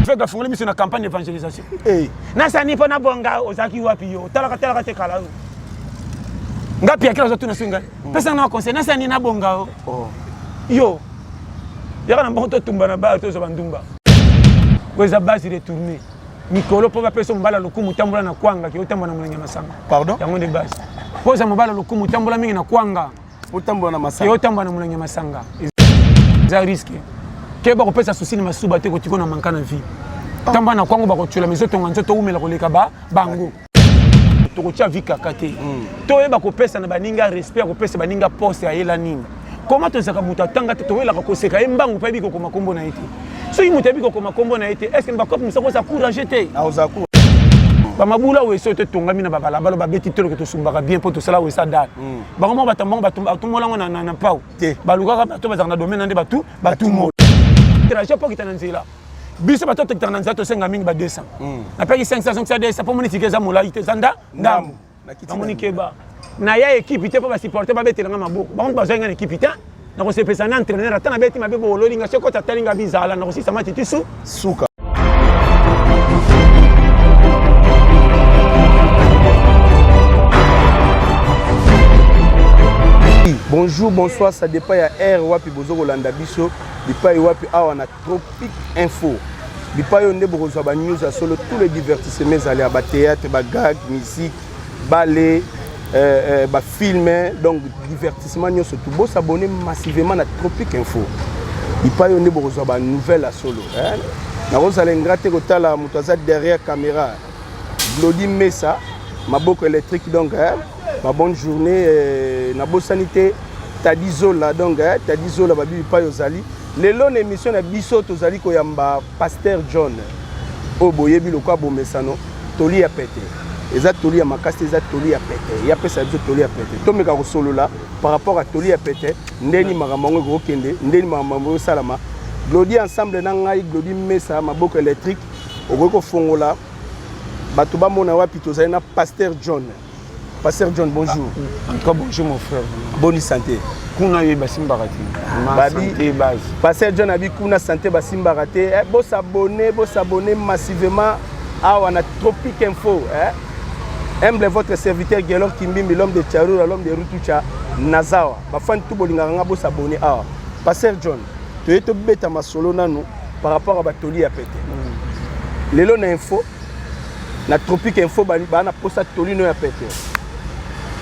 fait que fongoli biso na campagne d'évangélisation. Na sani pona bonga ozaki wapi yo. Talaka te kala. Ngapi akela zo tuna singa. Pesa na conseil na sani na bonga o. Yo. Yaka na mboto tumba na ba to zo bandumba. Kweza basi retourner. Mikolo po ba peso mbala lokumu tambola na kwanga ki otambola na mulenge masanga. Pardon? Yango de basi. Poza mbala lokumu tambola mingi na kwanga. Otambola na masanga. Ki otambola na mulenge masanga. Za risque. Ke ba ko pesa souci ni masuba te ko tiko na manka na vie. Tamba na kwango ba ko tula miso tonga nzoto umela ko leka ba bango. To ko tia vika kate. To yeba ko pesa na baninga respect ko pesa baninga poste ya yela nini. Comment to saka muta tanga te to wela ko seka embangu pa biko ko makombo na ite. So yimuta biko ko makombo na ite. Est-ce que ba ko musa ko sa courager te? A ozaku. Ba mabula we so te tonga mina babala balo ba beti tolo ke to sumbaka bien pour to sala we sa dal. Ba ko mo ba tambang ba tumola ngona na pau. Ba luka ka to ba na domaine ndé ba tu mo. Trajet pas qui t'en nzela. Biso ba to te t'en nzela to senga mingi ba 200. Na peki 500 500 200 pour moniter za mola ite zanda ndamu. Na monike ba. Na ya équipe ite pa ba supporter ba betela nga maboko. Ba on ba zo nga équipe ite. Na ko se pesa na entraîneur ata na beti mabe bo lolinga se ko ta talinga bizala na ko si sama titisu suka. Bonjour, bonsoir, ça dépend ya R wapi bozo kolanda biso, dipa wapi awa na Tropique Info. Dipa yo nde bozo ba news solo tous les divertissements aller ba théâtre, ba gag, musique, ballet, ba film, donc divertissement nyo surtout bo s'abonner massivement na Tropique Info. Dipa yo nde bozo ba nouvelle solo, hein. Na rozala ngrate kotala mutaza derrière caméra. Glody Messa, maboko électrique donc hein. Ma bonne journée, na bonne sanité, Tadizola donc, Tadizola babi pa yozali. Les longues émissions na biso tozali ko yamba Pasteur John. Oboye bi lokwa bomesano, toli ya pété. Eza toli ya makasi, eza toli ya pété. Ya pesa biso toli ya pété. To meka ko solo là par rapport à toli ya pété, ndeni maramango ko kende, ndeni maramango salama. Glody ensemble na ngai Glody Messa maboko électrique, okoko fongola. Bato ba mona wapi tozali na Pasteur John. Pasteur John, bonjour. En tout cas, bonjour mon frère. Bonne santé. Kuna yo basimbarati. Ma santé base. Pasteur John abi kuna santé basimbarati. Bo s'abonner massivement à wana Tropique Info, Humble votre serviteur Gelor Kimbimbi, l'homme de Tcharoura, l'homme de Rutucha, Nazawa. Ba fan tout bolinga nga bo s'abonner à. Pasteur John, tu es to beta ma solo nanu par rapport à Batoli à pété. Lelo na info na Tropique Info ba na posta Toli no ya pété.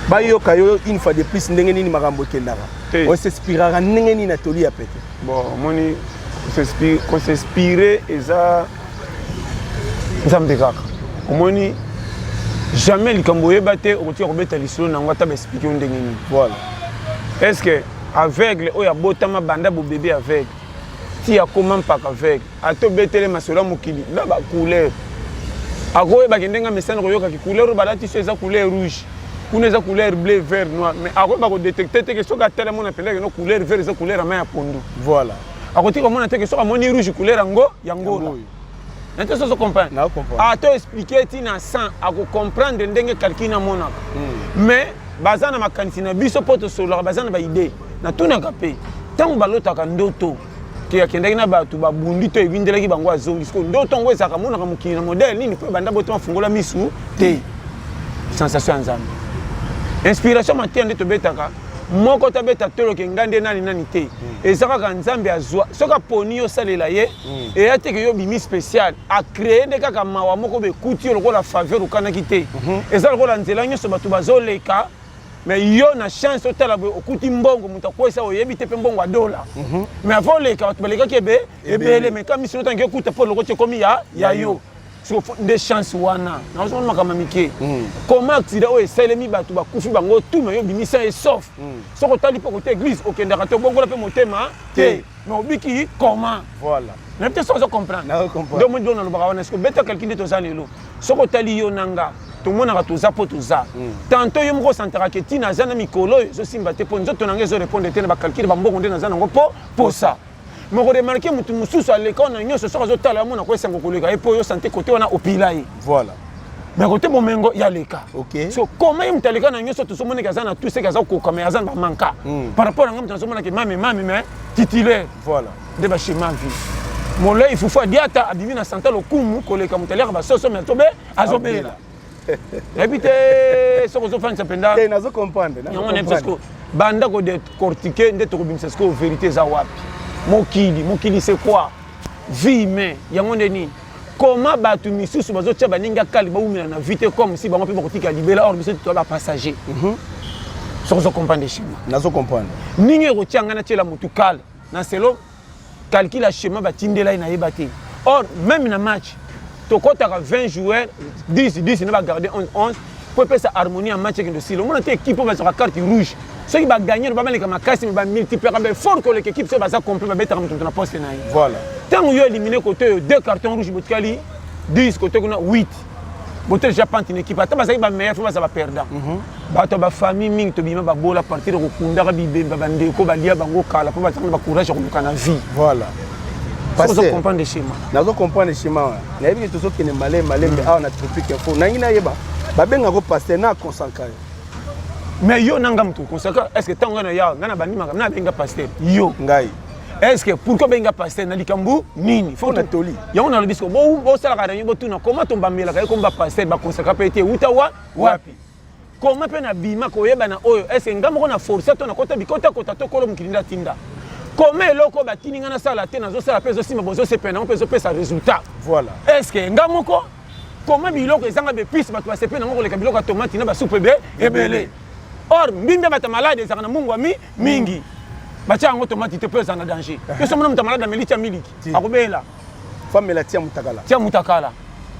Bayo kayo une fois de plus ndenge nini makambo kendaka. On s'inspirera ndenge nini na toli ya pété. Bon, moni on s'inspirer eza nzambe kaka. Moni jamais likambo yebate okoti ko beta lisolo na ngata ba expliquer ndenge nini. Voilà. Est-ce que aveugle oya botama banda bo bébé aveugle. Ti ya comment pas aveugle. Ato betele masola mokili na ba couleur. Akoye ba kendenga mesana koyoka ki couleur balati so eza couleur rouge. Kuna eza couleur bleu, vert, noir. Mais après, on va détecter que ce que tellement on appelle une couleur vert, c'est couleur à main à pondo. Voilà. À côté, comment on a que ce que rouge couleur ango, yango. Maintenant, ça se comprend. Non, comprend. À toi expliquer, tu n'as 100 à comprendre d'engue calcul na monaka. Mais bazana ma kantina biso poto solo bazana ba idée. Na tout na kapé. Tant balota ka ndoto. Ki akendaki na bato ba bundi to ebindelaki bango azongi. Siko ndoto ngo ezaka monaka mukili na modèle nini po banda botama fungola misu te. Sensation nzambe. Inspiration matiende to betaka moko ta beta tolo ke ngande nani te ezaka ka nzambe azwa soka poni yo salela ye et ate ke yo bimi spécial a créer de kaka mawa moko be kuti yo lokola faveur ukana kite ezaka lokola nzela nyoso bato bazoleka mais yo na chance otala okuti mbongo muta kwesa oyebi te pe mbongo a dola mais avant leka bato baleka kebe ebele mais comme si notangi okuta po lokoti komi ya yo des chances wana na zo makama mike comment accident o eselemi bato bakufi bango tout mais yo bimisa et sauf soko tali po côté église okendaka to bongola pe motema te mais obiki comment voilà mais peut-être ça comprendre donc moi donne le barawana est-ce que beta quelqu'un de toza lelo soko tali yo nanga to mona to za po to za tantôt yo mko santara ke tina zana mikolo zo simba te po nzoto nanga zo répondre te na ba calcul ba mbongo ndena zana ngo po ça. Je remarque que tout le monde à l'école, il y a ce soir, il y a un santé côté opilai. Voilà. Mais côté Bomengo, il y a les cas. Ok. So, comment il y a les cas, il y a tout ce monde qui a tous ces cas qui ont manqué. Par rapport à ce monde qui est titulaire. Voilà. De chez ma vie. molai fufu adiata abimi na santa lokumu koleka mutaliaka basoso mais tobe azobela ebite soko zo fanya penda nazo comprendre banda ko décortiquer nde to kobimisa ko vérité za wapi mokili c'est quoi vie mais yango nini comment batu misusu bazotia baninga kali baumela na vite comme si bango pe bakotika libela or biso to ba passager soko zo comprendre schéma nazo comprendre ninge ko tianga na tiela mutukala na selo calcule le schéma batindela ina yebate or même na match to kotaka 20 joueurs 10 ne va garder 11 pour faire sa harmonie en match avec le silo mon équipe va sur la carte rouge ceux qui va gagner va mettre comme casse mais va multiplier mais fort que l'équipe ça va ça complet va mettre comme na poste na voilà tant où yo éliminé côté 2 cartons rouges botkali 10 côté on a 8 botel japon une équipe ata bazaki ba meilleur faut ça va perdre bato ba famille mingi to bima ba bola partir ko kunda ka bibemba bandeko balia bango kala pour ba ba courage ko kana vie voilà parce que comprendre le schéma nazo comprendre le schéma na yebi to soki ne malé mais a na tropique info nangi na yeba ba benga ko passer na consacrer mais yo nanga mtu consacrer est-ce que tango na ya ngana bani maka na benga passer yo ngai est-ce que pourquoi benga passer na likambu nini faut na toli yango na lobisko bo sala ka danyo tuna comment tomba mela ka ko ba passer ba consacrer pété uta wapi comment pe na bima ko yeba na oyo est-ce que ngamo ko na forcer to na kota bikota kota to ko lo mukilinda tinda comment eloko batini ngana sala te nazo sala peso sima bozo se pena on peso pesa résultat voilà est-ce que ngamoko comment biloko ezanga be piste bato basepe na ngoko leka biloko ya tomate na basupe be ebele or mbimbe bata malade ezanga na mungu ami mingi batia yango tomate te pesa na danger peso mona muta malade ameli tia miliki akobela femme la tia mutakala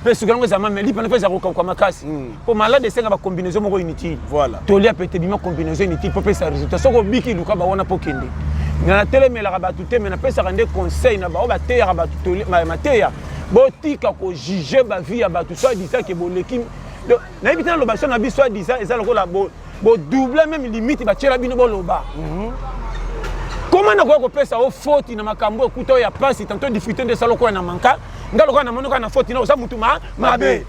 peso kango ezama meli pana pesa ko makasi po malade esenga ba combinaison moko inutile voilà tolia pete bima combinaison inutile po pesa résultat soko biki luka ba wana pokende na telemelaka bato te me napesaka nde conseil na bao bateyaka bato mateya botika kojuge bavie ya bato soit disa ke boleki nayebi te na loba so na biso soit disa eza lokola bodouble même limite batiela bino boloba comment nakoya kopesa o foti na makambo ekuta oyo ya pasi tanto difficulté nde esala okoya na manka nga lokola na monoka na foti na oza mutu mabe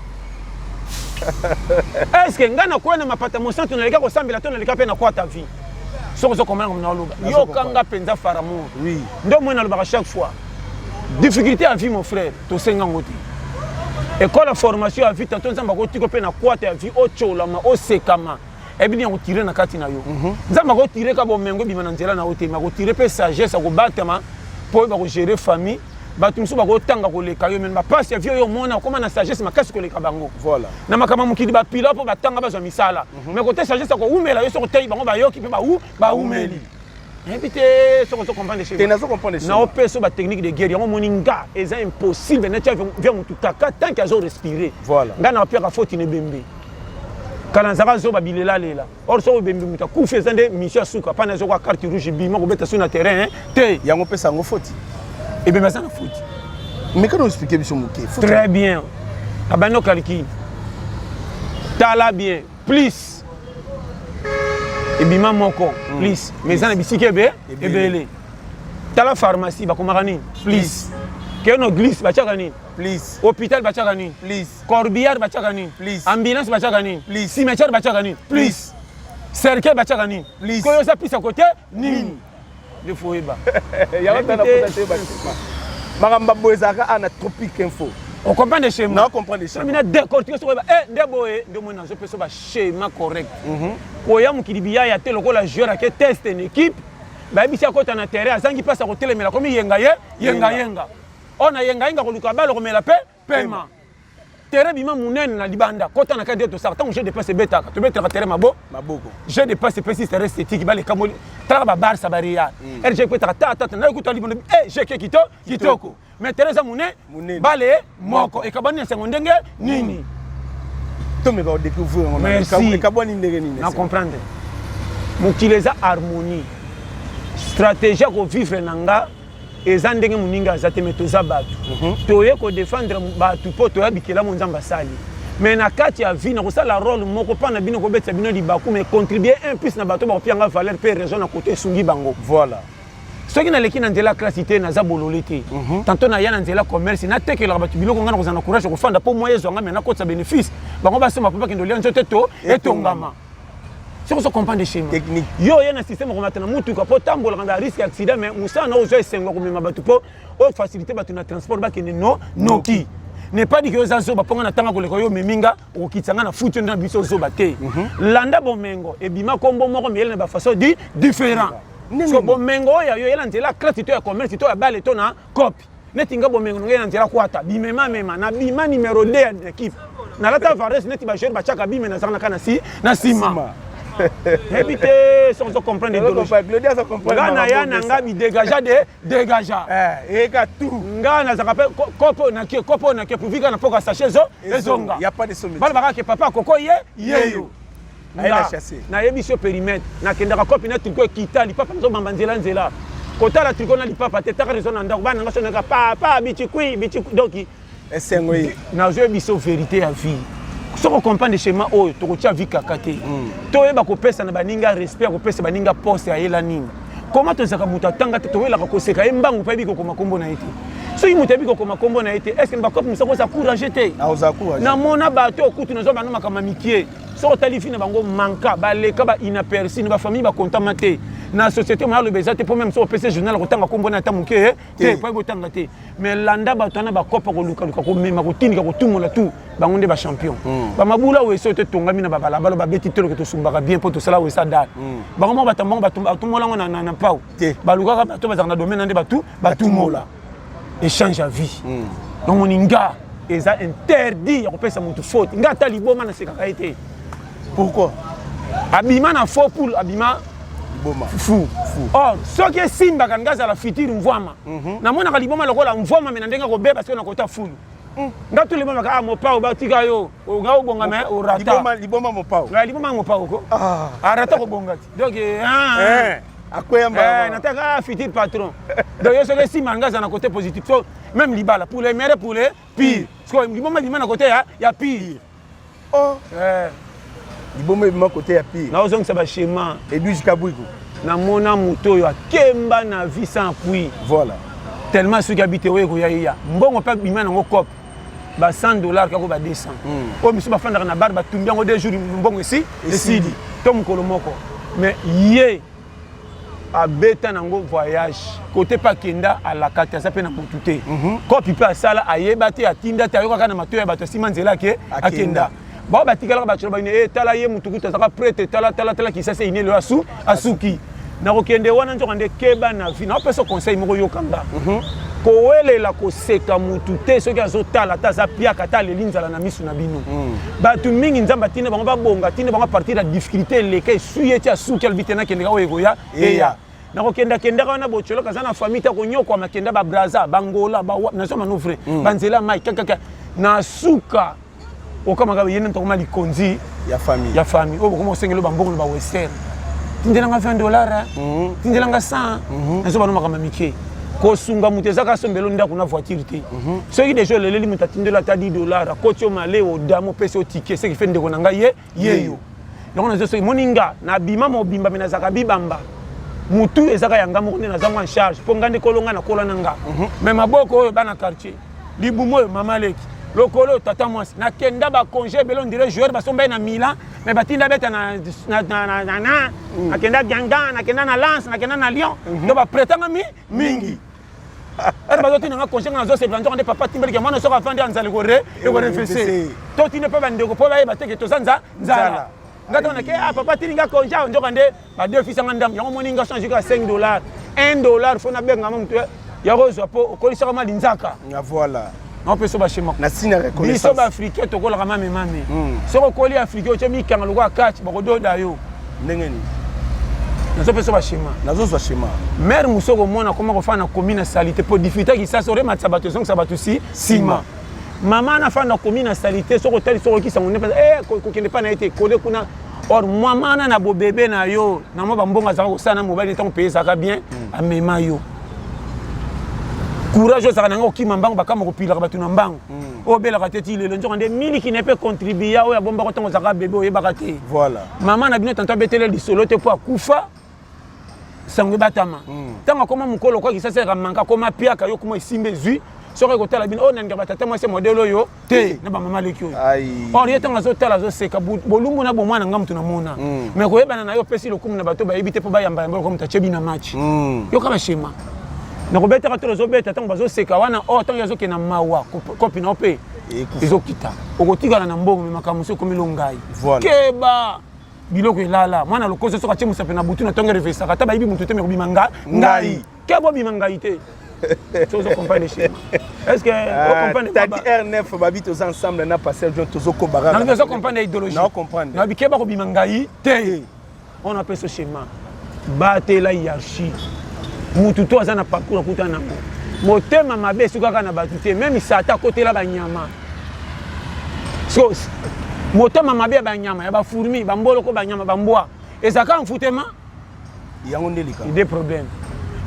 est ce que nga nakoya na mapata mosan to naleka kosambela to naleka mpe nakwata vie soko zo komana na loba yo kanga penza faramour oui ndo moi na loba chaque fois difficulté à vie mon frère to senga ngoti école de formation à vie tanto nzamba ko tiko pe na kwata ya vie o cholama o sekama ebini ko tirer na kati na yo nzamba ko tirer ka bo mengo bima na nzela na otema ko tirer pe sagesse ko batama po ba ko gérer famille bato musu ba ko tanga ko leka yo men ba passe ya vie yo mona ko na sagesse makasi ko leka bango voilà na makama mukidi ba pila po batanga ba zo misala mais ko te sagesse ko umela yo so ko tayi bango ba yoki pe ba umeli éviter ce qu'on comprend les choses. Tu n'as pas compris les choses. Non, on peut technique de guerre. On moninga, c'est impossible. Nature vient mon tout taka tant qu'ils ont respiré. Voilà. Dans la pire faute ne bembe. Quand on zara zo babilela lela. Or so bembe muta ku faisande mission suka pas na zo kwa carte rouge bima ko beta sur le terrain te. Yango pesa ngo faute. Et bien ça na faute. Mais quand on expliquer biso muke. Très bien. Abano kalki. Tala bien. Plus. Ebima moko please mais ana bisiki ebele tala pharmacie bakomaka nini please keno glisse batiaka nini please hôpital batiaka nini please corbillard batiaka nini please ambulance batiaka nini please cimetière batiaka nini please cercueil batiaka nini please koyo sa pisa côté nini de foyeba ya wana potete ba magamba boezaka ana tropique info. On comprend les schémas. Non, on comprend les schémas. On décortiquer sur ndeboye de mon anzo peso ba schéma correct. Koya mukilibia ya telo ko la joueur qui teste une équipe, ba bisi akota na terrain azangi passe ko telemela comme yenga. On a yenga ko luka balo ko mela paiement. Terrain bima munene na libanda kota na kadi to sa tant jeu de passe betaka. To betaka terrain maboko. Jeu de passe précis c'est esthétique ba le kamoli tra ba Barça ba Real. RG ko ta na ko libanda je ke kitoko. Mais Teresa Mouné, balé, moko, et kabani ngondenge nini. Tout me va découvrir on a kabani ndenge nini. Na comprendre. Mukileza harmonie. Stratégie ko vivre nanga ezandenge muninga zateme toza batu. Toye ko défendre batu po toya bikela monzamba sali. Mais na kati ya vie na ko sala rôle moko pa na bino ko betsa bino libaku mais contribuer un plus na bato ba pianga valeur pe raison na côté sungi bango. Voilà. Ceux qui n'ont pas de classité, ils ont bololité. Tantôt, ils ont de commerce, ils ont des biloko ngana ko zana courage ko fanda po moyen zonga mena ko sa bénéfice. Bango ba sema papa kindoli nzote to etongama. c'est qu'on comprend des schémas technique yo y a un système comme maintenant mutuka po tambola quand risque accident mais musa na ozo esengo comme mabatu po o faciliter batu na transport ba kene noki n'est pas dit que ça zo ba ponga na tanga koleko yo meminga o kitsanga na futu na biso zo ba te landa bomengo e bima kombo moko mais na ba façon différent so bomengo ya yo yela ntela craft to ya commerce to ya bale to na copy netinga bomengo ngena ntela kwata bimema mema na bima numéro 2 ya équipe na lata Vares neti ba joueur ba chaka bime na zanga kana na sima éviter sans comprendre l'idéologie Claudia ça comprend ngana ya nanga bi dégager et ka tout ngana za rappel kopo na ke pour vika na poka sachet zo ezonga il y a pas de sommet bala baka ke papa koko yeyo na chassé na yebiso périmètre na kendaka kopi na triko kitali papa zo bamba nzela kota la triko na li papa teta ka raison na ndako bana ngaso na papa bichikui donc esengo yi na zo yebiso vérité à vie soko comprendre schéma oyo tokotia vie kakate toyeba kopesa na baninga respect kopesa baninga poste ya yela nini comment tozaka mutu atanga te toyelaka koseka ye mbangu pa biko koma kombo na ete soki mutu abiko koma kombo na ete est ce que bakopi misoko sa courage te na mona bato okutu nazo bano makama mikie soko tali fina bango manka baleka ba inaperçu ba famille ba kontama te na société mo alobeza te pour même so pese journal kotanga kombo na ta mukie te pa kotanga te mais landa bato na bakopa koluka ko mema kotindika kotumola tout bango nde ba champion ba mabula weso te tongami na babala balo ba beti telo to sumbaka bien pour to sala wesa dal bango mo batambango batumola ngo na pau baluka bato bazanga na domaine nde batumola échange à vie donc moninga eza interdit ya kopesa mutu faute nga ta liboma na sekaka ete pourquoi abima na faux poule abima liboma fou or soki esimbaka ngaza la futur mvwama namonaka liboma lokola mvwama me na ndenge kobeba parce que na kota fulu nga tu liboma ka mopao batika yo nga obonga me orata liboma mopao liboma mopao ko arata kobonga ti donc akwemba nataka futur patron donc yo soki esimba ngaza na côté positif so même libala pour les meilleurs pour les pire parce que liboma na côté ya pire liboma bima côté ya pire na ozongisa ba schéma Edwige Kabwiko na mona moto yo akemba na vie sans appui voilà tellement ceux qui habitent oyo ya mbongo pa bima nango cop ba $100 kako ba 200 o miso ba fandaka na bar ba tumbiango 2 jours mbongo ici esidi to mukolo moko mais ye abeta nango voyage côté pa kenda à la carte ça pe na motute cop pe asala ayeba te atinda te ayoka na mato ya bato sima nzela ke akenda ba batikala ba tsholo ba ne tala ye mutukuta saka prête tala ki ça c'est iné le asuki na kokende wana nzo kande keba na vie na pesa conseil moko yokanga kowelela koseka mutu te soki azotala ta za piaka ta lelinzala na misu na bino batu mingi nzamba tine bango babonga tine bango partir la difficulté leke suye ti asuki albite na kende kawo ya eya na kokenda wana botsholo kaza na famille ta konyokwa makenda ba braza bangola ba na soma no vrai banzela mai kaka na suka okamaka yene ntokoma likonzi ya famille o bokoma osengelo bambongo ba western tindelanga $20 tindelanga 100 nazo bano makama mike kosunga mutu ezaka sombelo ndako na voiture te soki déjà leleli mutu atindela ta $10 koti omale odamo pesa o ticket ce qui fait ndeko na ngai yeyo yango nazo soki moninga na bima mobimba me nazaka bibamba mutu ezaka yanga moko nde nazango en charge mpo nga nde kolonga na kola na nga me maboko oyo bana quartier libumu oyo mama leki lokolo tata mwasi nakenda bakonge ebele ondire joueur basombai na Milan mais batinda beta nakenda Ganga nakenda na Lens nakenda na Lyon donc bapretanga mingi ere bazotinanga konge nga nazoseplanzoko nde papa timbelike mwana soki afandi anzali ekorefese totinde mpe bandeko mpo bayeba teke toza nzala nga tona ke papa tininga konge awo nzoka nde badefisanga ndambo yango moni nga change ka $5 $1 fo nabengama motu yakozwa mpo okolisaka ma linzaka voilà on peut se bâcher na sina reconnaissance biso ba africain to kola mame soko koli africain o chemi kanga lokwa catch bako doda yo ndengeni nazo peso ba shema nazo zwa shema mère musoko mona koma ko fana commune salité pour difficulté qui ça sore matsabato zonk sabato si sima mama na fana commune salité soko tali soko ki sango ne ko kende pa na été kode kuna or mama na bo bébé na yo na mo ba mbonga za ko sana mobile tant payer ça bien amema yo courage ça nanga okima mbango bakama kopila bato na mbango obela kateti lelo nzoka nde mili qui ne peut contribuer o ya bomba ko tongo zaka bébé o yebaka te voilà maman na bino tanta betele lisolo te po akufa sango batama tanga koma mukolo kwa kisasa ka manka koma piaka yo koma isimbe zui soki kotala bino oyo nanga batata mwasi modele oyo te na bamama leki oyo or ye ntango azotala azoseka bolumbu na bomwana nga mutu namona mais koyebana na yo opesi lokumu na bato bayebi te mpo bayamba loko mutu atyebi na match yoka bashema nakobetaka to ozobeta ntango bazoseka wana o ntango azokenda mawa kopi na yo mpe ezokita okotikala na mbongo me makambo so ekomi longai keba biloko elala mwana lokozo soki atie mosape na butu na ntongo erevesaka ata bayibi mutu te me kobima ngai keba obima ngai te so ozocompagne schéma est-ce que t'as dit R9 babi tous ensemble na passer John tozo kobara na besoin comprendre idéologie na comprendre na bikeba kobima ngai te on appelle ce schéma batela hiérarchie mutu to aza na parcours akuta nango motema mabe sukaka na batu te même sata kotela banyama so motema mabe ya banyama ya bafourmi bamboloko banyama bambwa ezaka mfutema yango ndelika des problèmes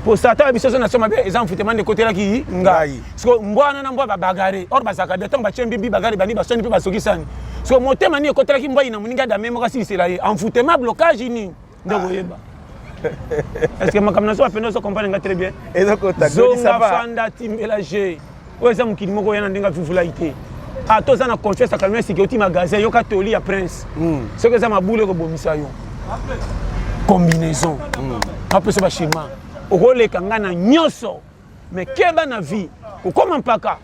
pour sata biso so na soma be ezan mfutema de kotela ki ngai so mbwana na mbwa babagare or basaka de temps ba chembi bagare bani basoni pe basokisani so motema ni kotela ki mbwa ina muninga da memo kasi sela ye mfutema blocage ni ndoko yeba. Est-ce que ma caméra soit peine de comprendre très bien? Et donc Zonga fanda timbelage. Oyo eza mokili moko yana ndenga vivulaité. Ah to za na confiance à calmer sécurité magasin yo katoli ya prince. Ce que ça ma boule ko bomisa yo. Combinaison. Après ce ba schéma. Okole kanga na nyoso. Mais keba na vie. Ko comment paka?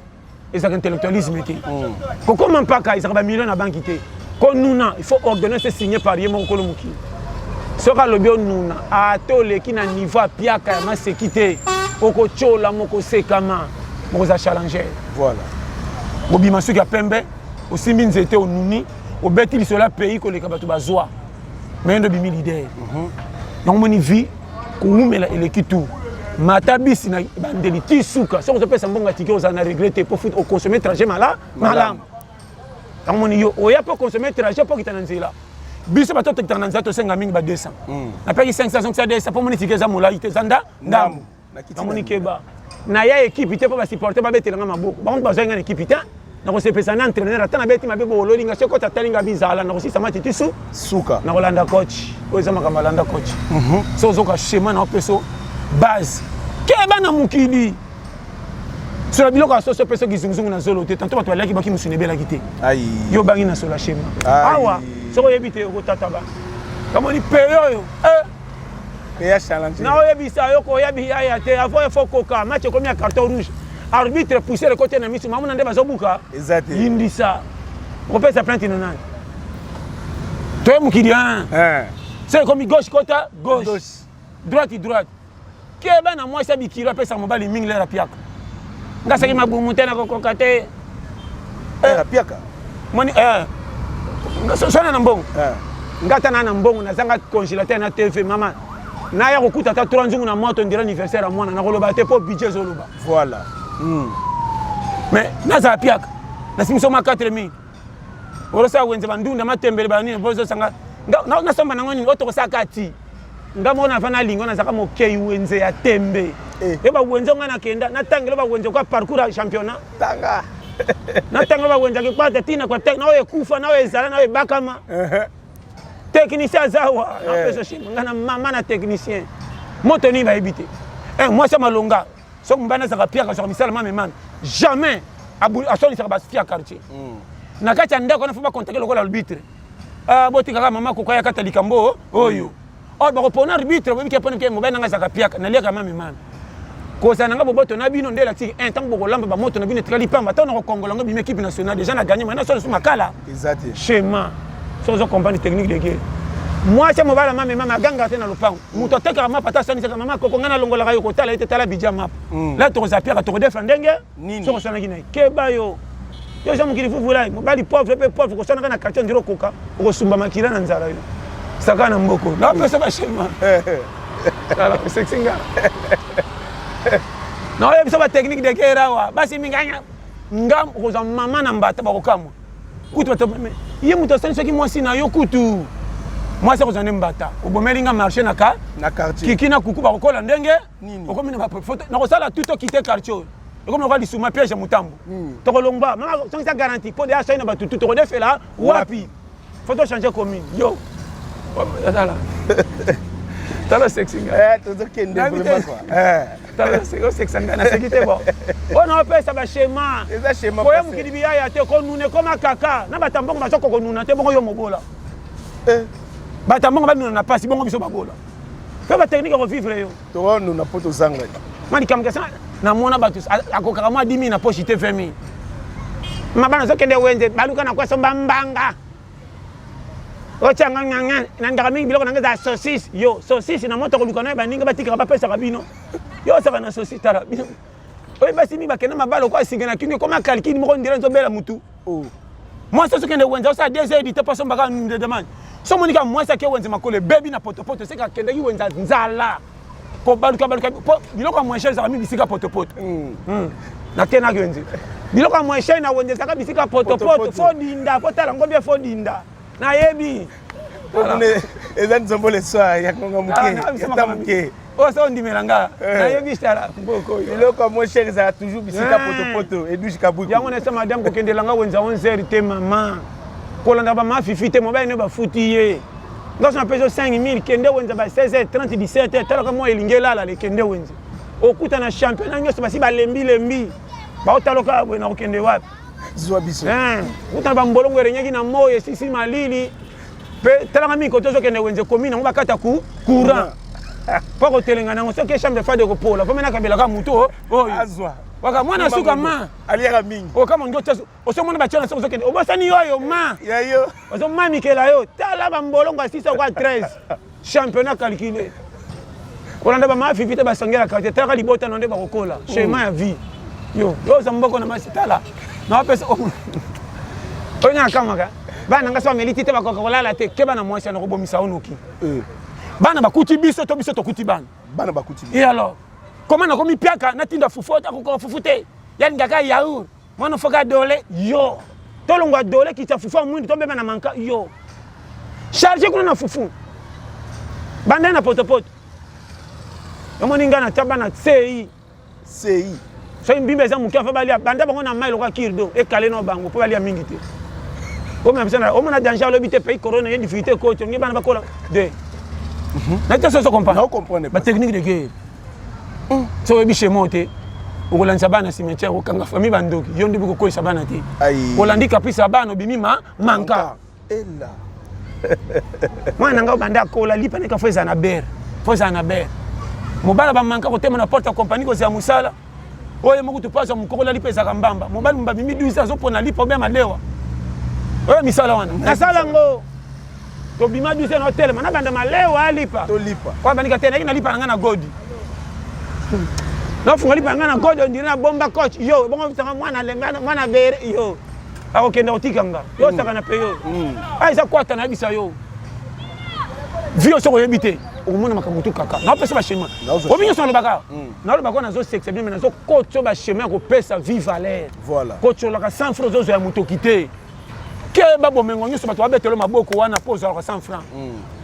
Ezaka intellectualisme te. Ko comment paka ezaka ba million na banque te. Ko nuna il faut ordonner c'est signé par yemo ko lo mokili. Soka lobio nuna ato leki na niveau apiaka ya masekite oko chola moko sekama moko za challenger voilà bobima suki ya pembe osimbi nzete onuni obeti lisola pays koleka bato bazwa mendo bimi leader donc moni vie koumela eleki tout mata bisi na bandeli ti suka soko topesa mbonga tike ozana regretter pour foot au consommer trajet malam donc moni yo oya pour consommer trajet pour kitana nzela biso bato tekitana nzato senga mingi ba 200 na peki 500 500 200 pour moni tikeza molaite zanda ndambu na moni keba na ya équipe te pour ba supporter ba betelanga maboko ba on ba zenga équipe te na ko sepesa na entraîneur ata na beti mabe bololinga seko tatalinga bizala na ko sisa mati tisu suka na kolanda coach oza makamba landa coach so zoka schéma na peso base keba na mukili sur la biloko aso peso gizunguzungu na zolo te tanto bato balaki baki musunebela kite ayi yo bangi na sola schéma awa soko yebite okotataba kamoni peyo peya challenge na oyebisa yo ko yebi ya te avant il faut koka match comme ya carton rouge arbitre pousser le côté na misu mamuna nde bazobuka exact indisa opesa plainte nonani to mukili c'est comme gauche côté gauche droite keba na moi sabi kilo pesa mobali mingi la piaka ngasaki mabumu tena kokoka te piaka moni sona na mbongo ngata na mbongo nazanga congélateur na TV mama na ya kokuta ta 3 nzungu na moto ndira anniversaire à mwana na koloba te po budget zoloba voilà mais naza piaka na simso ma 4000 orosa wenze bandunda matembele banini bozo sanga na somba na ngoni otoko sakati ngamo na fana lingo na saka mokei wenze ya tembe eba wenze ngana kenda na tangelo ba wenze kwa parcours championnat tanga na tangelo ba wenze ke kwa tina kwa tek na we kufa na we zala na we bakama technicien zawa na peso shima ngana mama na technicien moto ni ba ebité moi ça malonga so mbana saka piaka so misala mama man jamais asoni saka basfia quartier na kati ndako na fuba contacter lokola arbitre botika kama mama ko kaya kata likambo oyo ba ko pona arbitre bo bikepona ke mobana nga saka piaka na liaka mama man ko sana nga boboto na bino ndela ti un temps boko lamba ba moto na bino tikali pamba ta na ko kongola nga bi équipe nationale déjà na gagné maintenant so makala exact schéma so zo compagnie technique de guerre moi c'est mobala mama ganga te na lopango muto teka ma pata sani saka mama ko ngana longola ka yo ko tala ite tala bija map là to za piaka to défendre ndenge so ko sana kina keba yo jamu kili fufula mobali pauvre pe pauvre ko sana kana quartier ndiro koka ko sumba makira na nzara yo saka na mboko la pesa ba schéma la sexinga na yo biso ba technique de guerre wa basi minganya ngam ko za mama na mbata ba ko kamwa kutu bato ye muto sani soki mwasi na yo kutu mwasi ko zane mbata obomelinga marché na quartier kiki na kuku ba kokola ndenge okomi na photo na kosala tuto quitter quartier okomi na lisuma piège mutambo to kolongba mama songi sa garantie pour déjà na batutu to kodefela wapi photo changer commune yo tala sexy tozokende vraiment quoi tala sexy na sécurité bon on a fait ça ba schéma eza schéma ko yemu kidi biya ya te ko nune ko makaka na batambongo basoko ko nuna te bongo yo mobola batambongo ba nuna na pasi bongo biso babola pe ba technique ko vivre yo to nuna poto zanga mani kamkasa na mona batu akokaka mwa 10 000 na poche te 20 000 mabana zokende wenze baluka na kwa somba mbanga ochanga nganga nandaka mingi biloko nanga za saucisse yo saucisse na moto koluka na baninga batika ba pesa kabino yo saka na saucisse tala bino oye basi mi bakena mabalo kwa singa na kinyo koma kalkini moko ndira nzobela mutu moi ça sokende wenze ça 2 heures dite pas somba ka de demande so monika moi ça ke wenze makole baby na poto seka kende ki wenza nzala ko baluka biloko moins cher ça mi bisika poto na tena wenze biloko moins cher na wenze saka bisika poto fo dinda ko tala ngombe fo dinda na yebi eza nzombo le soir ya konga muke o so ndimelanga na yebi stara mboko biloko moins cher ezala toujours bisika poto edouche kabuku yango na sa madame ko kendelanga wenza 11h te mama kolanda ba mafifi te mobile ne ba futi ye ngaso na peso 5000 kende wenza ba 16h30 17h tala ka mo elingela la le kende wenza okuta na championnat nyoso basi ba lembi ba otaloka bwe na okende wapi zwa biso uta ba mbolongo erenyaki na moyo sisi malili pe tala mi ko tozo kende wenze komina ngo bakata ku courant poko telenga nango soki chambre fa de repos po mena kabela ka muto oyo azwa waka mwana suka ma aliaka mingi o kama ndo tso oso mwana bachana sozo kende obasani yoyo ma yayo oso ma mikela yo tala ba mbolongo 6 kwa 13 championnat calculé kolanda ba ma fifite ba sangela karte tala libota nonde ba kokola schéma ya vie yo zamboko na masitala na pesa onya kamaka bana ngasa meliti te bakokola la te ke bana mwasi na kobomisa onoki bana bakuti biso to kuti bana bakuti et alors comment na komi piaka na tinda fufota ko fufute yani ngaka yaou mwana foka dole yo tolongwa dole ki ta fufu mwindi tombe na manka yo charge kuna na fufu banda na potopoto yomoni ngana tabana CI so mbimbe za mukia fa balia banda bango na mailo kwa kirdo e kale no bango po balia mingi te o me psana o mona danger lo bité pays corona y difficulté ko to ngi bana bakola de na ta so comprendre na comprendre ba technique de guerre so we bi chez monter o kolanza bana cimetière o kanga famille bandoki yondi buko ko sabana te kolandi kapisa bana bimi manka ella mwana nga banda kola lipa ne ka foza na ber mobala ba manka ko tema na porte compagnie ko za musala oye mokutu pasa mukokola lipa ezaka mbamba mobali mbabimi 12 azopona lipa obema lewa oye misala wana nasala ngo to bima 12 na hotel mana banda malewa lipa to lipa kwa banika tena ina lipa ngana godi no funga lipa ngana godi ndina bomba coach yo bongo bisanga mwana bere yo ako kenda otikanga yo saka na peyo ai za kwata na bisa yo vio soko yebite omona makamutu kaka na pesa ba chemin obinyo son lobaka na lobaka na zo sexe bien na zo kocho ba chemin ko pesa vive valeur voilà kocho la 100 francs zo ya muto kité ke ba bomengo nyoso bato babetelo maboko wana pose la 100 francs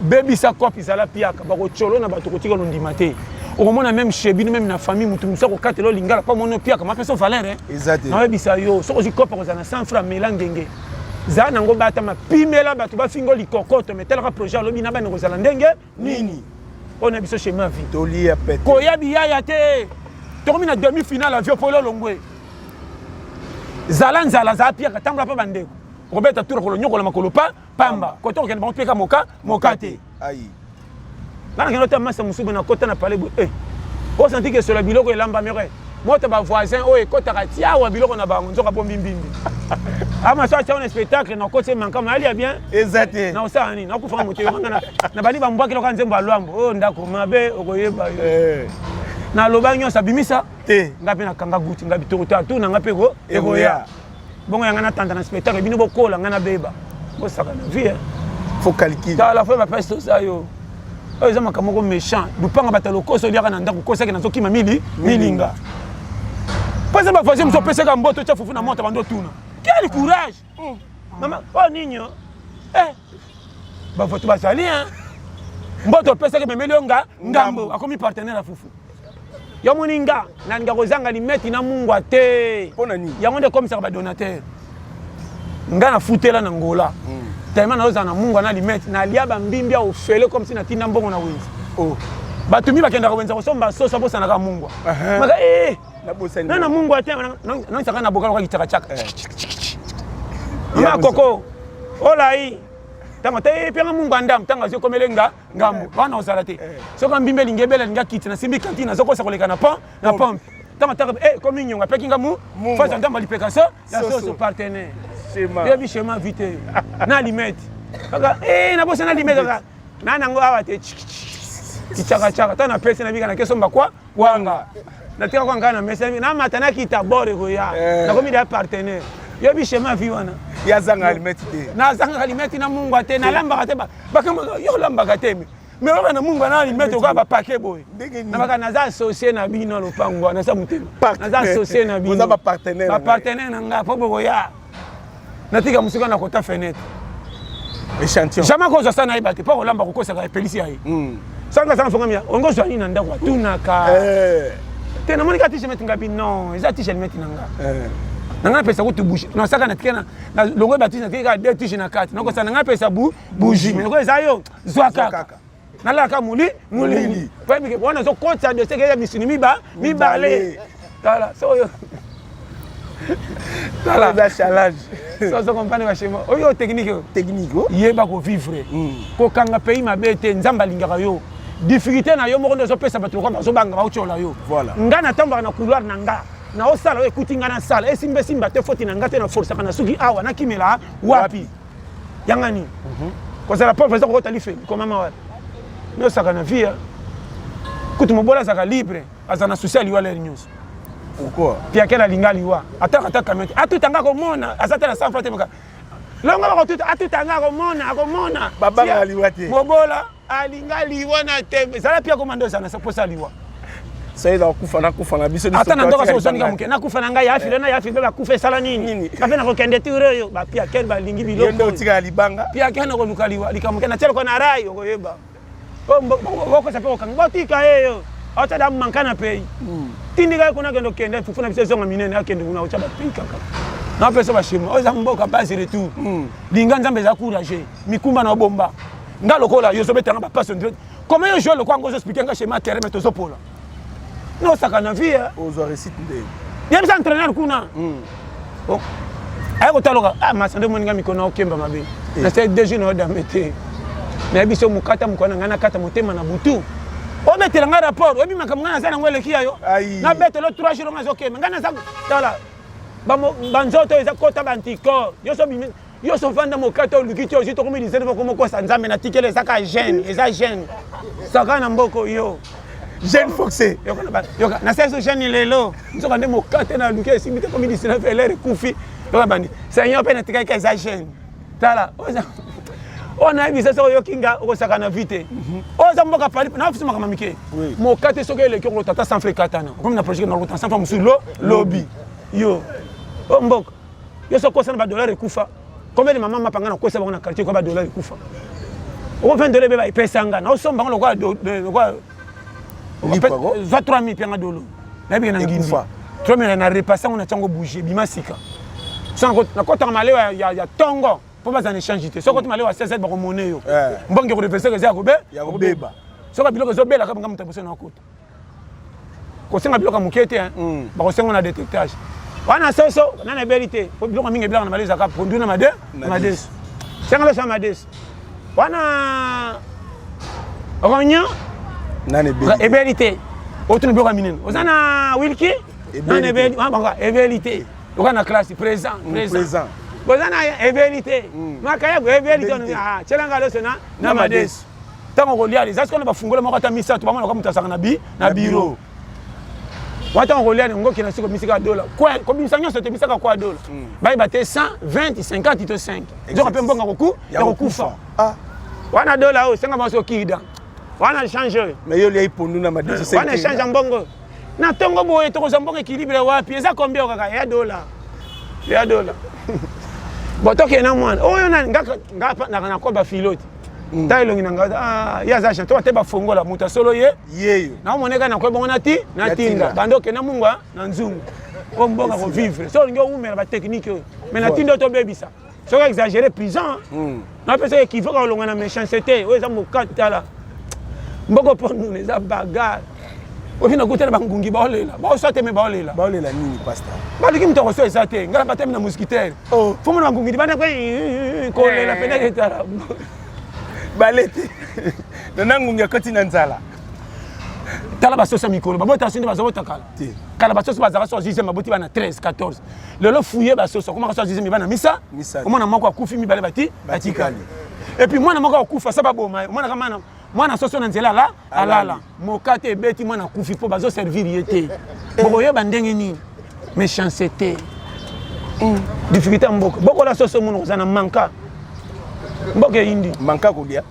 baby sa copie za la piaka ba ko cholo na bato kotika ndima te omona même chebino même na famille mutu musa ko katelo lingala pa mono piaka ma pesa valeur exactement na webisa yo soko zikopa ko za na 100 francs melangenge za nango bata mapimela bato bafingo likokoto metelaka projet lobi na bana kozala ndenge nini ona biso chez ma vie tolia pete ko ya biya te tokomi na demi finale avio polo longwe zala za pia katambula pa bandeko robeta tour ko nyoko la makolo pa pamba ko to ken ba peka mokate ai bana keno ta masa musubu na kota na pale o senti que sur la biloko elamba mere mota ba voisin o ekota katia wa biloko na bango nzoka bombi mbimbi ama ça c'est un spectacle na côté manka mali ya bien exactement na osana ni na kufa moto ngana na bali ba mbwaki loka nzembo alwambo o ndako mabe okoyeba yo na lobanyo sabimisa te ngapi na kanga guti ngapi to tu na ngapi ko ekoya bongo yanga na tanda na spectacle bino bokola ngana beba bo saka na vie faut calculer ta la fois ba peste tout ça yo o zama kamoko méchant lupanga batalo koso liaka na ndako kosa ke na zoki mamili milinga pesa ba voisin mso pesa ka mboto cha fufu na moto bando tuna quel courage maman oh ninyo ba votu ba sali mboto pesa ke memeli nga ngambo akomi partenaire fufu ya moninga na nga kozanga limeti na mungwa te pona nini yango nde comme ça ba donateur nga na futela na ngola tellement na ozana mungwa na limeti na lia ba mbimbi au fele comme si na tinda mbongo na wenzi Oh. Bato mi bakenda kobenza kosomba soso bosa na mungwa. Maka na mungwa te non saka na bokala kwa kitaka chaka. Mama koko. Olai. Tanga te pe mungwa ndam tanga zo komelenga ngambo. Bana osala te. Soka mbimbeli ngebela nga kiti na simbi kantina zoko sa koleka na pompe. Tama comme nyonga pe kinga mu fa ndamba lipeka so ya soso partenaire. Schéma. Yebi schéma vite. Na limite. Kaka na bosa na limite kaka. Na nango awa te kichaka chaka tana pesa na bika na keso mbakwa wanga na tika kwa ngana mesa na matana kita bore ko ya na komi da partenaire yo bi schéma vi wana ya zanga alimeti te na zanga alimeti na mungu ate na lamba kate ba kama yo lamba kate mais wana na mungu na alimeti ko ba paquet boy na baka na za associé na bino lo pango na sa mutema na za associé na bino ba partenaire na nga po bo ya na tika musika na kota fenêtre échantillon jamais ko ça na ibate po lamba ko kosa ka pelisi ai sanga sanga fonga ongo zwani na ndako tunaka te na monika t-shirt metinga bi non eza t-shirt metinga nanga pesa ko tubushi na saka na tikena na longo ba t-shirt ka deux t-shirt na 4 nako sana nga pesa bougie mais nako eza yo zwaka na la ka mulini pa bi ke bona zo kota de seke ya misuni mi balé tala so yo tala da challenge so compagnie ba chez moi oyo technique yeba ko vivre ko kanga pays mabete nzamba lingaka yo difficulté na yo moko ndezo pesa bato ko bazo banga ba uchola yo nga na tamba na couloir na nga na osala ekuti nga na sala esimbe simba te foti na nga te na force kana suki awa na kimela wapi yangani ko sala pauvre ko talife ko mama wa no saka na via kutu mobola saka libre azana social wala news pourquoi pia kela lingali wa ataka kamete atutanga ko mona azata na sans frontière maka longa ba ko atutanga ko mona babanga liwate mobola alingali wana tembe sala pia komando sana saposa liwa saida kufa na biso ata na ndoka so sonika muke na kufa na ngai afile na yafi beba kufa sala nini kafe na ko kende tiro yo ba pia kel ba lingi biloko yendo tika libanga pia kana ko lukaliwa likamuke na telo ko na rai ko yeba boko sa pe ko kanga tika eyo ata da mankana pei tindika ko na kendo kende fufuna biso zonga minene akende kuna ucha ba pika kaka na pesa ba shimo oza mboka base retour linga nzambe za courage mikumba na bomba nga lokola yo sobetanga ba passe direct comment yo jouer le quoi ngo expliquer nga schéma terrain mais tozo pola no saka na vie ozo récite nde yem sa entraîneur kuna bon ay ko taloka masande moninga mikono okemba mabe na c'est déjà no da mete mais biso mukata mukona ngana kata motema na butu o betela nga rapport obi makamanga na sana ngwele kiyo na betelo 3 jours nga zokemba ngana za tala banzoto eza kota bantikor yo so vanda mokato lukiti ozi to komi disene ko moko sa nzambe na tikele saka jeune eza jeune saka na mboko yo jeune foxé yo na seso jeune lelo nzoka nde mokate na luki simite komi disene felere kufi yo bandi seigneur pe na tikaka eza jeune tala ona ebisa so yo kinga ko saka na vite oza mboka pali na ofisi makama mike mokate soke ele ko tata sans fréquentana comme na projet na ko sans femme sur lobby yo o mboka yo so ko sana ba dollar ekufa combien de maman mapanga na kosa bango na quartier ko ba dollar ekufa o 20 dollars be ba ipesa nga na o somba ngo kwa 3000 pianga dolo na bi na ngini 3000 na repasser on a tango bouger bimasika sans na kota malewa ya tongo po ba za échange te soko malewa 16 ba ko monnaie yo mbonge ko reverser ke za ko be ya ko beba soko biloko zo bela kama mutabuso na kota ko senga biloko mukete ba ko senga na détectage wana soso na vérité po biloko mingi biloko na maliza ka pondu na mades senga le sama mades wana ronya na vérité autre biloko minene ozana wilki na vérité banga vérité okana classe présent ozana vérité makaya vérité ah chelanga le sona na mades tango ko lia les asko na bafungola moko ta misa to bamona ko mutasanga na biro wata ngoliane ngoki na siko misika dola kwa komisanyo sote misaka kwa dola bai bate 120 50 to 5 nzoka pe mbonga koku ya kokufa wana dola o senga maso kida wana changer mais yo li pondu na madesi wana changer mbongo na tongo boye to ko mbongo équilibre wapi eza combien kaka ya dola botoke na mwana oyo na ngapa na ko ba filote tailongi nanga ya za chanto te ba fongola muta solo yeyo na moneka na ko bongo na tinda bandoke na mungwa na nzungu o mbonga ko vivre so ngi o umela ba technique mais na tinda to bebisa so ka exagérer prison na pesa qui faut ka longa na méchanceté o eza mokata la mboko pour nous les bagarre au final côté ba ngungi ba olela ba sote me ba olela nini pasteur baliki mto ko so esate ngala batami na mosquitaire oh fomo na ngungi bana ko lela pena etara balete nana ngungi akoti na nzala tala basosa mikolo babota sinde bazobota kala kala basosa bazaka so jise maboti bana 13 14 lelo fouiller basosa comment so jise mi bana misa comment na moko akufi mi bale bati batikali et puis moi na moko akufa ça ba boma moi na kamana moi na soso na nzela la alala mokate beti moi na kufi po bazo servir yete boko yeba ndenge ni méchanceté difficulté mboko boko la soso muno za na manka mboko yindi manka kolia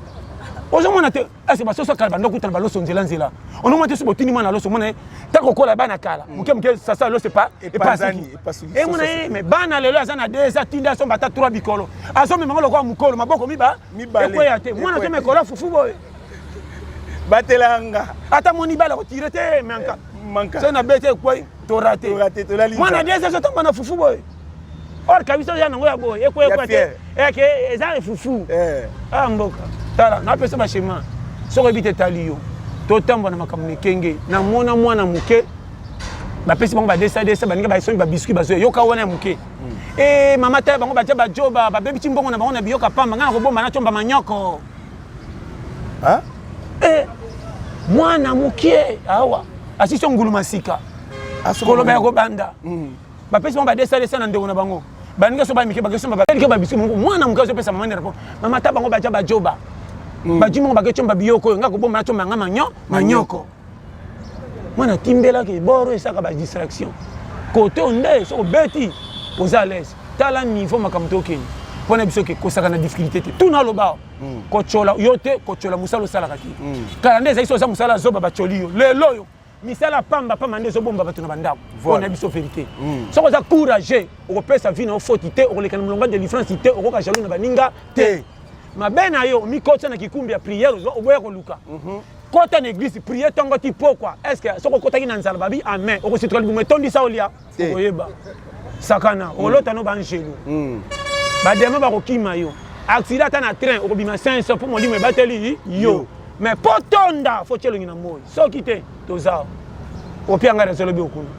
ozo mona te ase basoso kala bando kutana baloso nzela on monte so botini mwana loso mona tako kola bana kala muke ça lo c'est pas et mona mais bana lelo azana deux atinda so bata 3 bikolo azo me mangolo kwa mukolo maboko miba ekweya te mwana to me kola fufu boy batelanga ata moni bala ko tire te manka ça na bete quoi to raté mwana deux so to bana fufu boy or kabiso ya nango ya boy ekweya te eke ezare fufu mboka tala na pesa ba chema soko bite taliyo to tamba na makamune kenge na mona mwana muke ba pesa bango ba desa baninga ba songi ba biscuit ba zo yoka wana muke mama ta bango ba ja ba joba ba bebi chimbongo na bango na biyoka pamba ngana ko bomba na chomba manyoko mwana muke awa asisho ngulu masika kolo ba ko banda ba pesa bango ba desa na ndeko na bango baninga so ba mike ba keso ba ba biscuit mwana muke so pesa mama ne rapport mama ta bango ba ja ba joba bajimo bakechomba biyoko ngako bomba nachomba nga manyoko mwana timbela ke boro esaka ba distraction côté onde so beti aux à l'aise tala niveau makamto ke pona biso ke kosaka na difficulté te tout na loba ko chola yote ko chola musalo sala kati kala ndeza iso za musala zoba ba choliyo lelo yo misala pamba nde zo bomba batu na bandako pona biso vérité so ko za courage o pesa vie na faute te o lekana mulonga de différence te o ko jalou na baninga te mabena yo mikota na kikumbi ya prière oboya ko luka kota na église prière tongo ti pourquoi est-ce que soko kota ki na nzala babi amen o ko sitoli bu metondi sa olia oyeba sakana o lota no banjelu ba dema ba ko kima yo accident na train o ko bima 500 pour mo limo bateli yo mais potonda faut tshelo ngina moyo so kite toza o pianga rezolo bi okuna